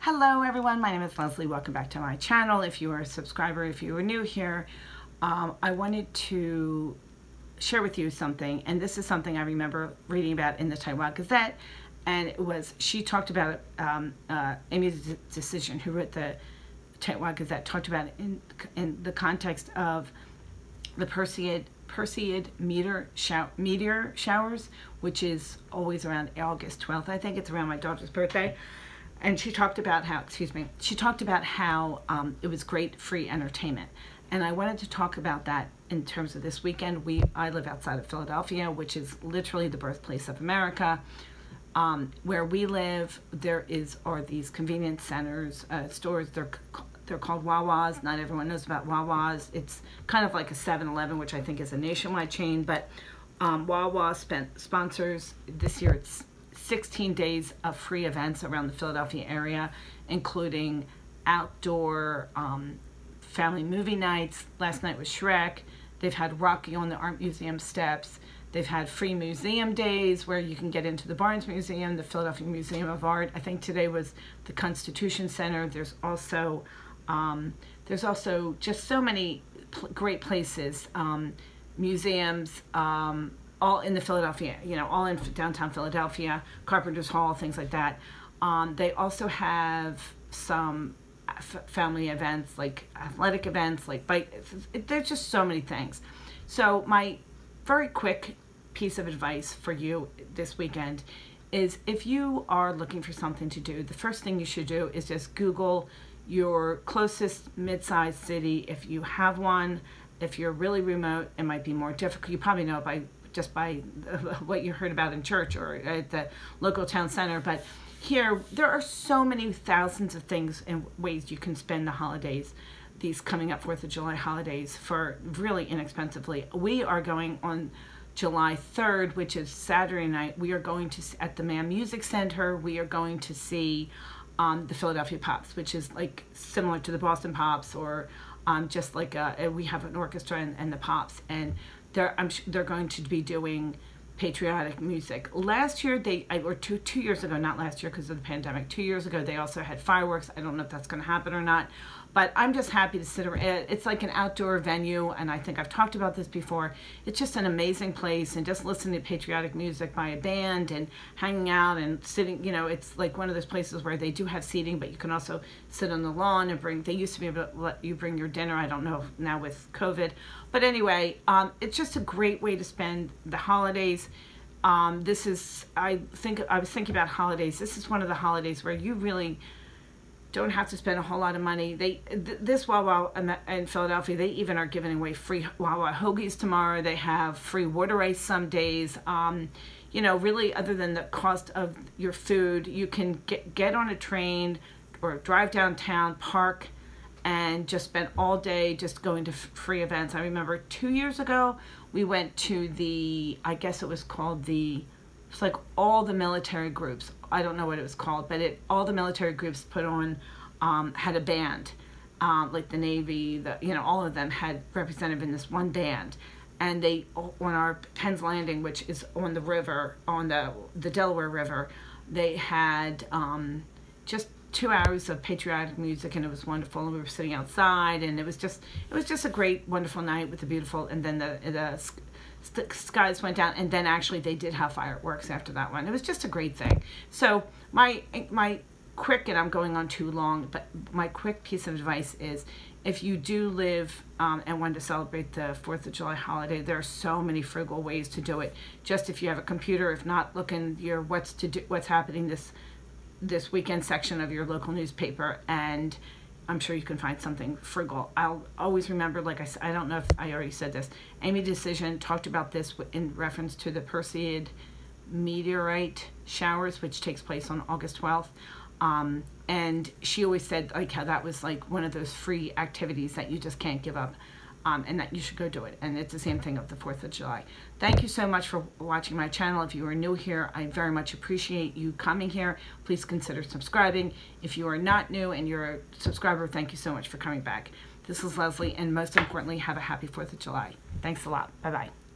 Hello everyone, my name is Leslie. Welcome back to my channel. If you are a subscriber, if you are new here, I wanted to share with you something, and this is something I remember reading about in the Tightwad Gazette, and it was, she talked about Amy's Decision, who wrote the Tightwad Gazette, talked about it in the context of the Perseid meteor showers, which is always around August 12th. I think it's around my daughter's birthday. And she talked about how, it was great free entertainment. And I wanted to talk about that in terms of this weekend. I live outside of Philadelphia, which is literally the birthplace of America. Where we live, are these convenience centers, stores. They're called Wawas. Not everyone knows about Wawas. It's kind of like a 7-Eleven, which I think is a nationwide chain. But Wawa sponsors this year. It's 16 days of free events around the Philadelphia area, including outdoor family movie nights. Last night was Shrek. They've had Rocky on the Art Museum steps. They've had free museum days where you can get into the Barnes Museum, the Philadelphia Museum of Art. I think today was the Constitution Center. There's also just so many great places, museums, all in the Philadelphia, all in downtown Philadelphia, Carpenter's Hall, things like that. They also have some family events, like athletic events, like bike. There's just so many things. So my very quick piece of advice for you this weekend is, if you are looking for something to do, the first thing you should do is just Google your closest mid-sized city. If you have one, if you're really remote, it might be more difficult. You probably know just by what you heard about in church or at the local town center. But here, there are so many thousands of things and ways you can spend the holidays, these coming up 4th of July holidays, for really inexpensively. We are going on July 3rd, which is Saturday night. We are going to, at the Mann Music Center, we are going to see the Philadelphia Pops, which is like similar to the Boston Pops, or just like we have an orchestra and the Pops, and they're going to be doing patriotic music. Last year, or two years ago, not last year because of the pandemic, 2 years ago, they also had fireworks. I don't know if that's going to happen or not, but I'm just happy to sit around. It's like an outdoor venue, and I think I've talked about this before. It's just an amazing place, and just listening to patriotic music by a band and hanging out and sitting, it's like one of those places where they do have seating, but you can also sit on the lawn and they used to be able to let you bring your dinner. I don't know now with COVID, but anyway, it's just a great way to spend the holidays. I was thinking about holidays. This is one of the holidays where you really don't have to spend a whole lot of money. This Wawa in Philadelphia, they even are giving away free Wawa hoagies tomorrow. They have free water ice some days. Really, other than the cost of your food, you can get on a train or drive downtown, park, and just spend all day just going to free events. I remember 2 years ago, we went to I guess it was called it's like all the military groups. I don't know what it was called, but all the military groups put on, had a band, like the Navy, all of them had represented in this one band. And on our Penn's Landing, which is on the river, on the Delaware River, they had just 2 hours of patriotic music, and it was wonderful. And we were sitting outside, and it was just a great, wonderful night with the beautiful. And then the skies went down, and then actually they did have fireworks after that one. It was just a great thing. So my quick, and I'm going on too long, but my quick piece of advice is, if you do live and want to celebrate the 4th of July holiday, there are so many frugal ways to do it. Just if you have a computer, if not, look in your what's happening this weekend section of your local newspaper, and I'm sure you can find something frugal. I'll always remember, like I said, I don't know if I already said this, Amy's Decision talked about this in reference to the Perseid meteorite showers, which takes place on August 12th. And she always said like how that was like one of those free activities that you just can't give up, and that you should go do it. And it's the same thing of the 4th of July. Thank you so much for watching my channel. If you are new here, I very much appreciate you coming here. Please consider subscribing. If you are not new and you're a subscriber, thank you so much for coming back. This is Leslie, and most importantly, have a happy 4th of July. Thanks a lot. Bye-bye.